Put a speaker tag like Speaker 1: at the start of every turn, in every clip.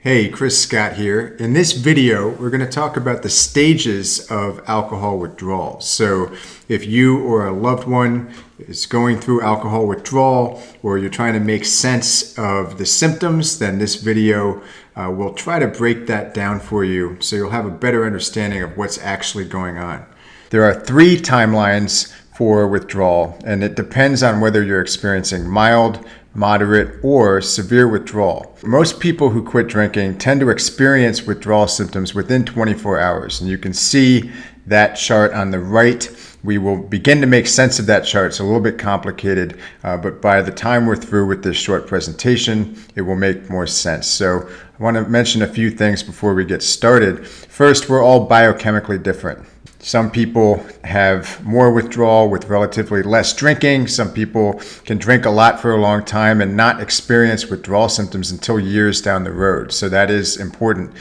Speaker 1: Hey, Chris Scott here. In this video, we're going to talk about the stages of alcohol withdrawal. So if you or a loved one is going through alcohol withdrawal or you're trying to make sense of the symptoms, then this video will try to break that down for you so you'll have a better understanding of what's actually going on. There are 3 timelines for withdrawal, and it depends on whether you're experiencing mild, moderate, or severe withdrawal. Most people who quit drinking tend to experience withdrawal symptoms within 24 hours, and you can see that chart on the right. We will begin to make sense of that chart. It's a little bit complicated, but by the time we're through with this short presentation, it will make more sense. So I want to mention a few things before we get started. First, we're all biochemically different. Some people have more withdrawal with relatively less drinking. Some people can drink a lot for a long time and not experience withdrawal symptoms until years down the road. So that is important.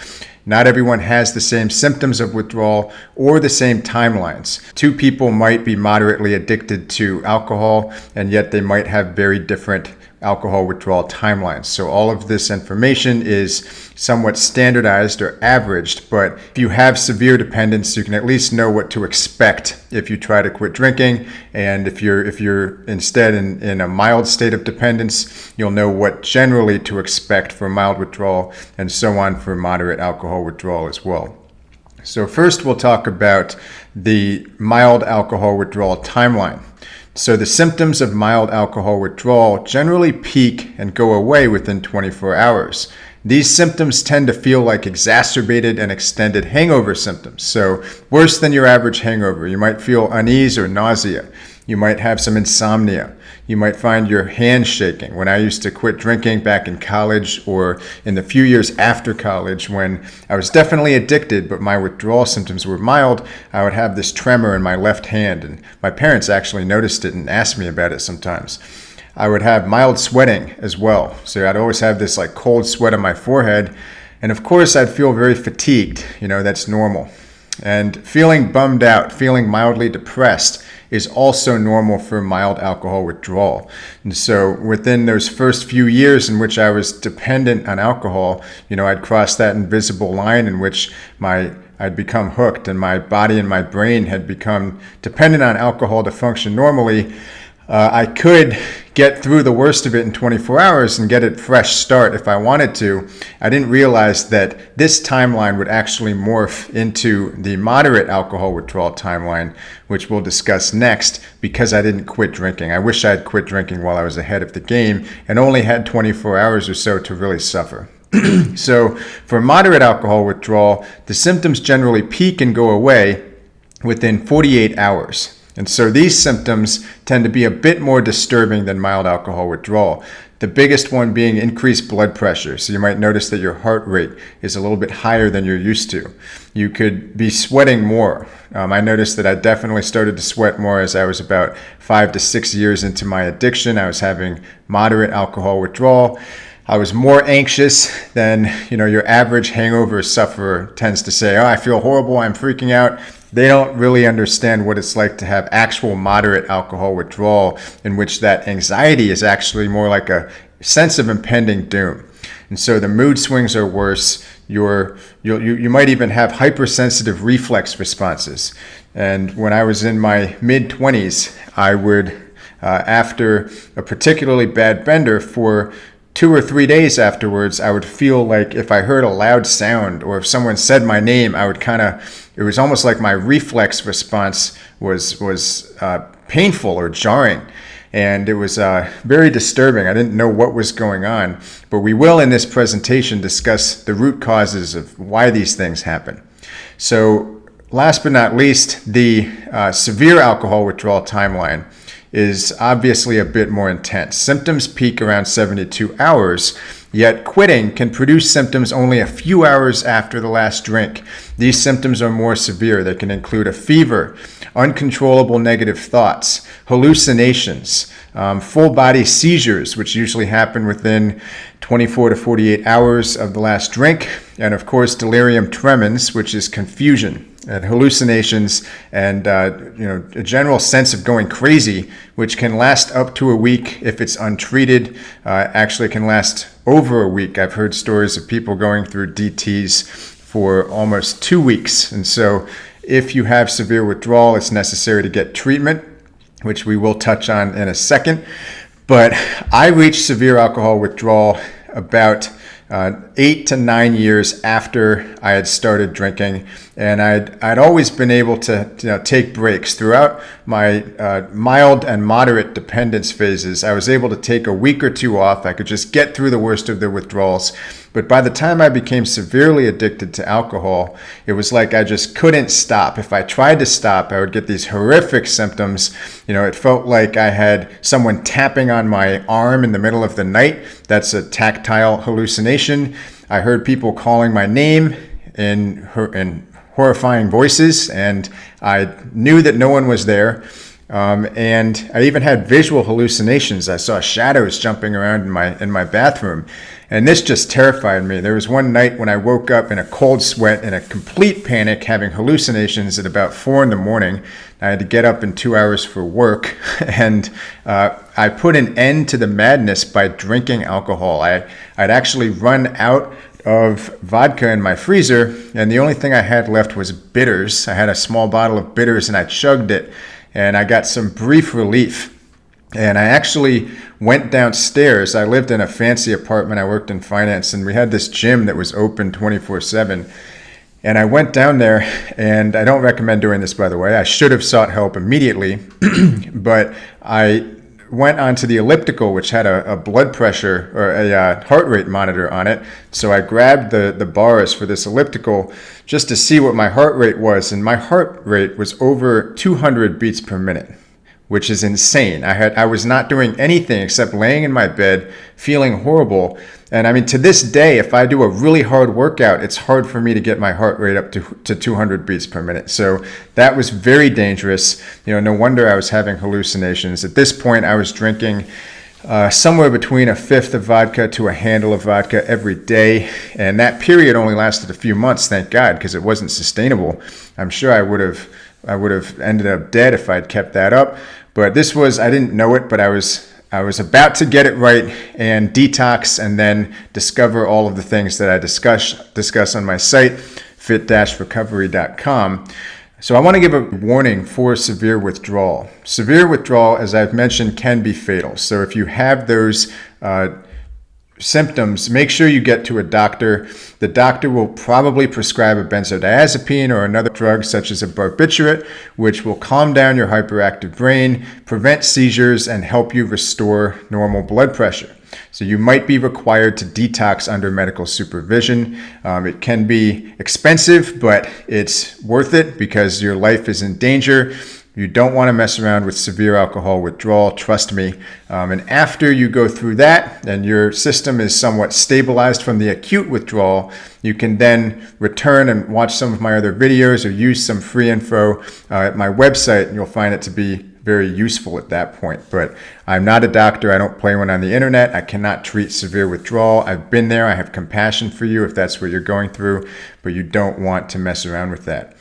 Speaker 1: Not everyone has the same symptoms of withdrawal or the same timelines. 2 people might be moderately addicted to alcohol, and yet they might have very different alcohol withdrawal timelines. So all of this information is somewhat standardized or averaged, but if you have severe dependence, you can at least know what to expect if you try to quit drinking. And if you're instead in a mild state of dependence, you'll know what generally to expect for mild withdrawal and so on for moderate alcohol withdrawal as well. So first we'll talk about the mild alcohol withdrawal timeline. So the symptoms of mild alcohol withdrawal generally peak and go away within 24 hours. These symptoms tend to feel like exacerbated and extended hangover symptoms. So worse than your average hangover. You might feel unease or nausea. You might have some insomnia. You might find your hands shaking. When I used to quit drinking back in college or in the few years after college when I was definitely addicted, but my withdrawal symptoms were mild, I would have this tremor in my left hand. And my parents actually noticed it and asked me about it sometimes. I would have mild sweating as well. So I'd always have this like cold sweat on my forehead. And of course, I'd feel very fatigued. That's normal. And feeling bummed out, feeling mildly depressed is also normal for mild alcohol withdrawal. And so within those first few years in which I was dependent on alcohol, I'd cross that invisible line in which I'd become hooked and my body and my brain had become dependent on alcohol to function normally. I could get through the worst of it in 24 hours and get a fresh start if I wanted to. I didn't realize that this timeline would actually morph into the moderate alcohol withdrawal timeline, which we'll discuss next, because I didn't quit drinking. I wish I had quit drinking while I was ahead of the game and only had 24 hours or so to really suffer. So for moderate alcohol withdrawal, the symptoms generally peak and go away within 48 hours. And so these symptoms tend to be a bit more disturbing than mild alcohol withdrawal. The biggest one being increased blood pressure. So you might notice that your heart rate is a little bit higher than you're used to. You could be sweating more. I noticed that I definitely started to sweat more as I was about 5 to 6 years into my addiction. I was having moderate alcohol withdrawal. I was more anxious than, your average hangover sufferer tends to say, I feel horrible, I'm freaking out. They don't really understand what it's like to have actual moderate alcohol withdrawal, in which that anxiety is actually more like a sense of impending doom. And so the mood swings are worse. You might even have hypersensitive reflex responses. And when I was in my mid-20s, I would, after a particularly bad bender, for 2 or 3 days afterwards, I would feel like if I heard a loud sound or if someone said my name, it was almost like my reflex response was painful or jarring. And it was very disturbing. I didn't know what was going on. But we will in this presentation discuss the root causes of why these things happen. So last but not least, the severe alcohol withdrawal timeline is obviously a bit more intense. Symptoms peak around 72 hours, yet quitting can produce symptoms only a few hours after the last drink. These symptoms are more severe. They can include a fever, uncontrollable negative thoughts, hallucinations, full body seizures, which usually happen within 24 to 48 hours of the last drink, and of course delirium tremens, which is confusion and hallucinations and a general sense of going crazy, which can last up to a week if it's untreated. Actually can last over a week. I've heard stories of people going through DTs for almost 2 weeks. And so if you have severe withdrawal, it's necessary to get treatment, which we will touch on in a second. But I reached severe alcohol withdrawal about 8 to 9 years after I had started drinking, and I'd always been able to take breaks throughout my mild and moderate dependence phases. I was able to take a week or two off. I could just get through the worst of the withdrawals. But by the time I became severely addicted to alcohol, it was like I just couldn't stop. If I tried to stop, I would get these horrific symptoms. It felt like I had someone tapping on my arm in the middle of the night. That's a tactile hallucination. I heard people calling my name in horrifying voices, and I knew that no one was there. And I even had visual hallucinations. I saw shadows jumping around in my bathroom. And this just terrified me. There was one night when I woke up in a cold sweat, in a complete panic, having hallucinations at about 4 a.m. I had to get up in 2 hours for work. And I put an end to the madness by drinking alcohol. I'd actually run out of vodka in my freezer, and the only thing I had left was bitters. I had a small bottle of bitters, and I chugged it, and I got some brief relief. And I actually went downstairs. I lived in a fancy apartment. I worked in finance, and we had this gym that was open 24/7. And I went down there, and I don't recommend doing this, by the way. I should have sought help immediately, but I went onto the elliptical, which had a blood pressure or a heart rate monitor on it. So I grabbed the bars for this elliptical just to see what my heart rate was. And my heart rate was over 200 beats per minute, which is insane. I was not doing anything except laying in my bed, feeling horrible. And I mean, to this day, if I do a really hard workout, it's hard for me to get my heart rate up to 200 beats per minute. So that was very dangerous. No wonder I was having hallucinations. At this point, I was drinking somewhere between a fifth of vodka to a handle of vodka every day. And that period only lasted a few months, thank God, because it wasn't sustainable. I'm sure I would have ended up dead if I'd kept that up. But this was, I didn't know it, but I was about to get it right and detox and then discover all of the things that I discuss on my site, fit-recovery.com. So I want to give a warning for severe withdrawal. Severe withdrawal, as I've mentioned, can be fatal. So if you have those symptoms, make sure you get to a doctor. The doctor will probably prescribe a benzodiazepine or another drug such as a barbiturate, which will calm down your hyperactive brain, prevent seizures, and help you restore normal blood pressure. So you might be required to detox under medical supervision. It can be expensive, but it's worth it because your life is in danger. You don't want to mess around with severe alcohol withdrawal, trust me. And after you go through that and your system is somewhat stabilized from the acute withdrawal, you can then return and watch some of my other videos or use some free info at my website, and you'll find it to be very useful at that point. But I'm not a doctor. I don't play one on the internet. I cannot treat severe withdrawal. I've been there. I have compassion for you if that's what you're going through, but you don't want to mess around with that.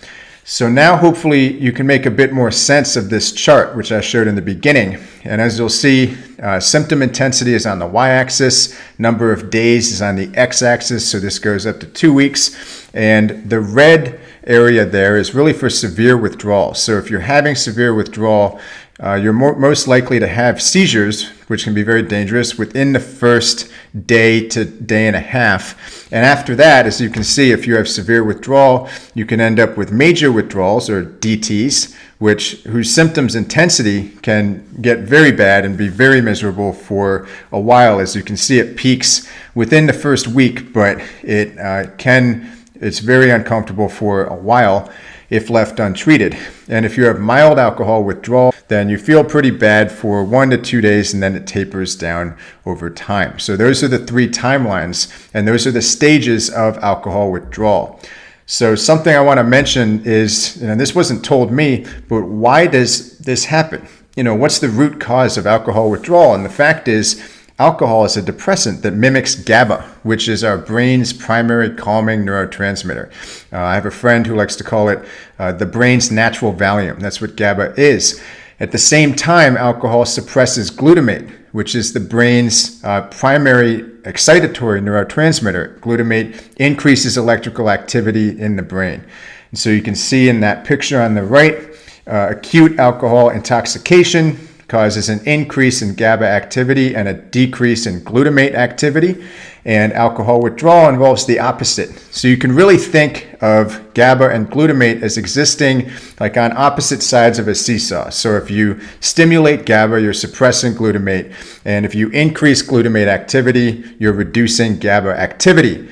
Speaker 1: So now hopefully you can make a bit more sense of this chart, which I showed in the beginning. And as you'll see, symptom intensity is on the y-axis, number of days is on the x-axis, so this goes up to 2 weeks. And the red area there is really for severe withdrawal. So if you're having severe withdrawal, you're most likely to have seizures, which can be very dangerous, within the first day to day and a half. And after that, as you can see, if you have severe withdrawal, you can end up with major withdrawals, or DTs, whose symptoms intensity can get very bad and be very miserable for a while. As you can see, it peaks within the first week, but it's very uncomfortable for a while if left untreated. And if you have mild alcohol withdrawal, then you feel pretty bad for 1 to 2 days, and then it tapers down over time. So those are the 3 timelines, and those are the stages of alcohol withdrawal. So something I want to mention is, and this wasn't told me, but why does this happen? What's the root cause of alcohol withdrawal? And the fact is, alcohol is a depressant that mimics GABA, which is our brain's primary calming neurotransmitter. I have a friend who likes to call it the brain's natural Valium. That's what GABA is. At the same time, alcohol suppresses glutamate, which is the brain's primary excitatory neurotransmitter. Glutamate increases electrical activity in the brain. And so you can see in that picture on the right, acute alcohol intoxication causes an increase in GABA activity and a decrease in glutamate activity. And alcohol withdrawal involves the opposite. So you can really think of GABA and glutamate as existing like on opposite sides of a seesaw. So if you stimulate GABA, you're suppressing glutamate. And if you increase glutamate activity, you're reducing GABA activity.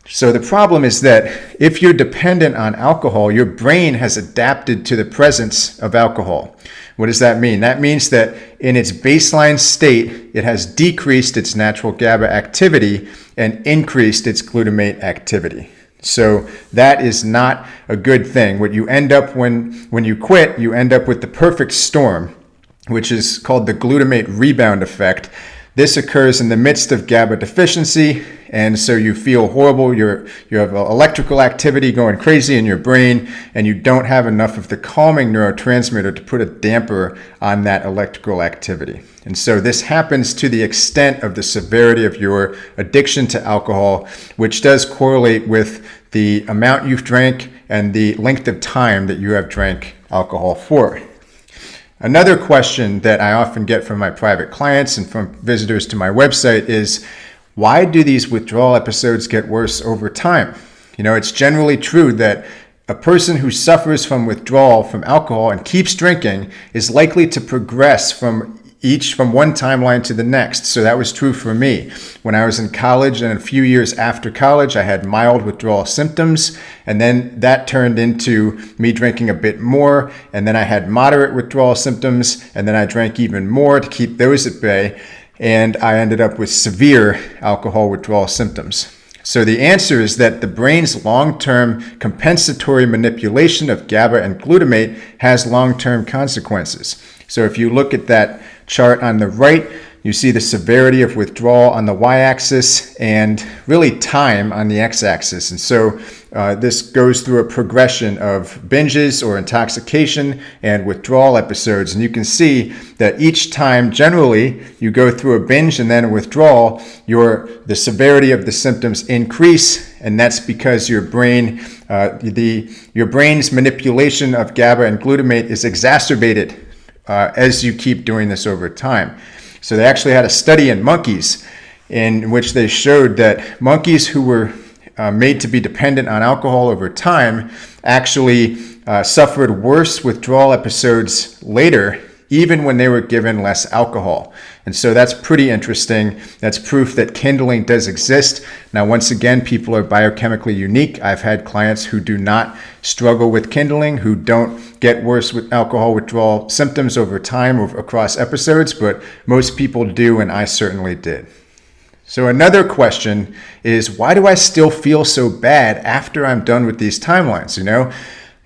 Speaker 1: So the problem is that if you're dependent on alcohol, your brain has adapted to the presence of alcohol. What does that mean? That means that in its baseline state, it has decreased its natural GABA activity and increased its glutamate activity. So that is not a good thing. What you end up when you quit, you end up with the perfect storm, which is called the glutamate rebound effect. This occurs in the midst of GABA deficiency, and so you feel horrible. You have electrical activity going crazy in your brain, and you don't have enough of the calming neurotransmitter to put a damper on that electrical activity. And so this happens to the extent of the severity of your addiction to alcohol, which does correlate with the amount you've drank and the length of time that you have drank alcohol for. Another question that I often get from my private clients and from visitors to my website is, why do these withdrawal episodes get worse over time? It's generally true that a person who suffers from withdrawal from alcohol and keeps drinking is likely to progress from one timeline to the next. So that was true for me. When I was in college and a few years after college, I had mild withdrawal symptoms, and then that turned into me drinking a bit more, and then I had moderate withdrawal symptoms, and then I drank even more to keep those at bay, and I ended up with severe alcohol withdrawal symptoms. So the answer is that the brain's long-term compensatory manipulation of GABA and glutamate has long-term consequences. So if you look at that chart on the right, you see the severity of withdrawal on the y-axis and really time on the x-axis. And so this goes through a progression of binges or intoxication and withdrawal episodes. And you can see that each time, generally, you go through a binge and then a withdrawal, the severity of the symptoms increase. And that's because your brain's manipulation of GABA and glutamate is exacerbated as you keep doing this over time. So they actually had a study in monkeys in which they showed that monkeys who were made to be dependent on alcohol over time actually suffered worse withdrawal episodes later, even when they were given less alcohol. And so that's pretty interesting. That's proof that kindling does exist. Now, once again, people are biochemically unique. I've had clients who do not struggle with kindling, who don't get worse with alcohol withdrawal symptoms over time or across episodes, but most people do, and I certainly did. So another question is, why do I still feel so bad after I'm done with these timelines?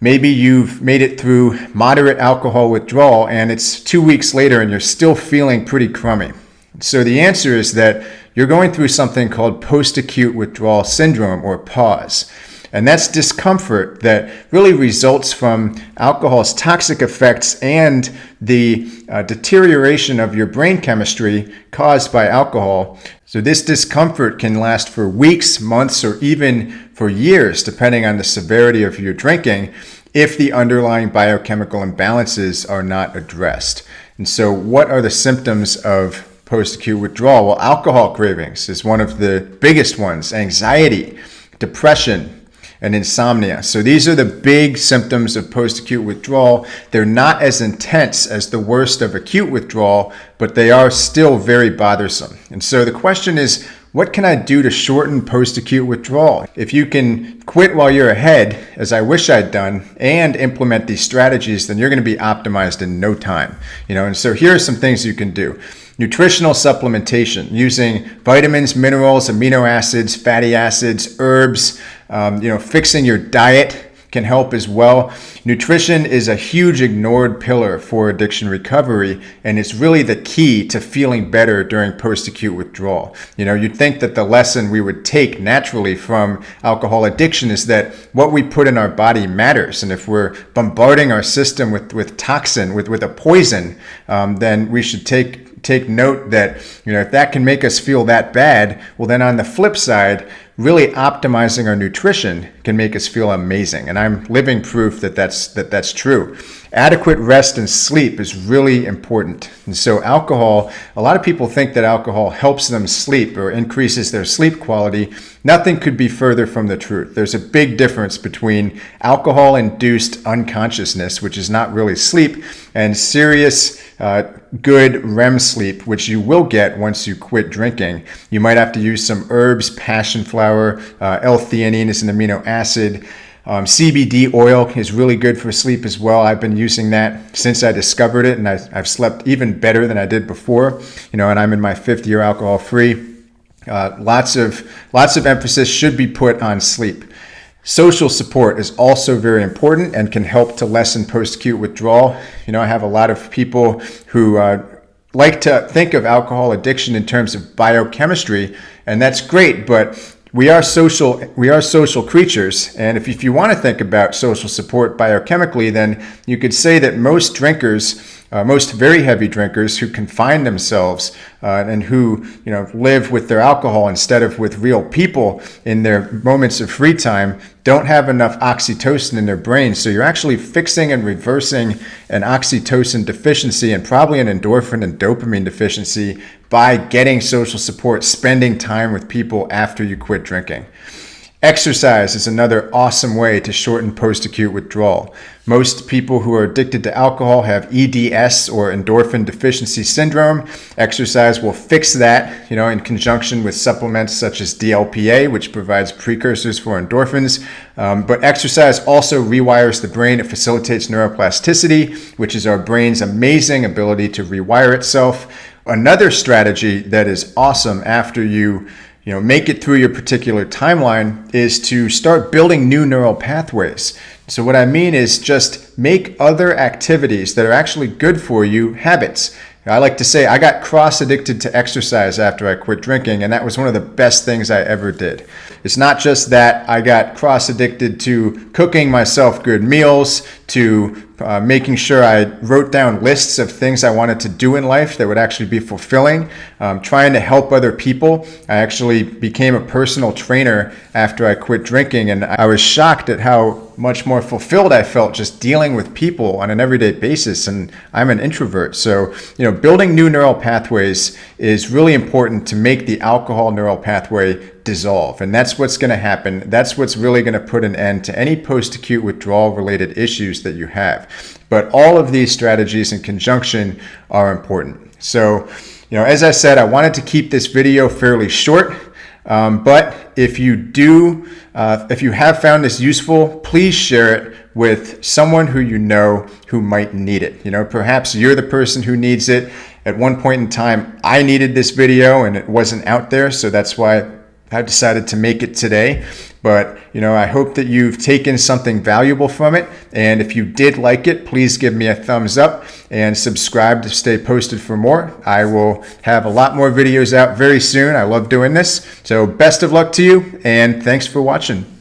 Speaker 1: Maybe you've made it through moderate alcohol withdrawal and it's 2 weeks later and you're still feeling pretty crummy. So the answer is that you're going through something called post-acute withdrawal syndrome, or PAUS. And that's discomfort that really results from alcohol's toxic effects and the deterioration of your brain chemistry caused by alcohol. So this discomfort can last for weeks, months, or even for years, depending on the severity of your drinking, if the underlying biochemical imbalances are not addressed. And so what are the symptoms of post-acute withdrawal? Well, alcohol cravings is one of the biggest ones, anxiety, depression, and insomnia. So these are the big symptoms of post-acute withdrawal. They're not as intense as the worst of acute withdrawal, but they are still very bothersome. And so the question is, what can I do to shorten post-acute withdrawal? If you can quit while you're ahead, as I wish I'd done, and implement these strategies, then you're going to be optimized in no time. And so here are some things you can do. Nutritional supplementation, using vitamins, minerals, amino acids, fatty acids, herbs, fixing your diet can help as well. Nutrition is a huge ignored pillar for addiction recovery, and it's really the key to feeling better during post-acute withdrawal. You'd think that the lesson we would take naturally from alcohol addiction is that what we put in our body matters, and if we're bombarding our system with toxin, with a poison, then we should take note that if that can make us feel that bad, well then on the flip side, really optimizing our nutrition can make us feel amazing. And I'm living proof that that's true. Adequate rest and sleep is really important. And so alcohol, a lot of people think that alcohol helps them sleep or increases their sleep quality. Nothing could be further from the truth. There's a big difference between alcohol-induced unconsciousness, which is not really sleep, and serious good REM sleep, which you will get once you quit drinking. You might have to use some herbs, passion flower, L-theanine is an amino acid. CBD oil is really good for sleep as well. I've been using that since I discovered it, and I've slept even better than I did before. And I'm in my 5th year alcohol-free. Lots of emphasis should be put on sleep. Social support is also very important and can help to lessen post-acute withdrawal. I have a lot of people who like to think of alcohol addiction in terms of biochemistry, and that's great, but we are social creatures, and if you want to think about social support biochemically, then you could say that most drinkers, most very heavy drinkers who confine themselves and who live with their alcohol instead of with real people in their moments of free time, don't have enough oxytocin in their brain. So you're actually fixing and reversing an oxytocin deficiency and probably an endorphin and dopamine deficiency by getting social support, spending time with people after you quit drinking. Exercise is another awesome way to shorten post-acute withdrawal. Most people who are addicted to alcohol have EDS, or endorphin deficiency syndrome. Exercise will fix that, in conjunction with supplements such as DLPA, which provides precursors for endorphins. But exercise also rewires the brain. It facilitates neuroplasticity, which is our brain's amazing ability to rewire itself. Another strategy that is awesome after you make it through your particular timeline is to start building new neural pathways. So what I mean is just make other activities that are actually good for you habits. I like to say I got cross-addicted to exercise after I quit drinking, and that was one of the best things I ever did. It's not just that I got cross-addicted to cooking myself good meals, to making sure I wrote down lists of things I wanted to do in life that would actually be fulfilling, trying to help other people. I actually became a personal trainer after I quit drinking, and I was shocked at how much more fulfilled I felt just dealing with people on an everyday basis, and I'm an introvert. So, building new neural pathways is really important to make the alcohol neural pathway dissolve, and that's what's going to happen. That's what's really going to put an end to any post-acute withdrawal related issues that you have. But all of these strategies in conjunction are important. So, as I said, I wanted to keep this video fairly short. But if you have found this useful, please share it with someone who who might need it. Perhaps you're the person who needs it. At one point in time, I needed this video and it wasn't out there, so that's why I decided to make it today. But, I hope that you've taken something valuable from it. And if you did like it, please give me a thumbs up and subscribe to stay posted for more. I will have a lot more videos out very soon. I love doing this. So best of luck to you, and thanks for watching.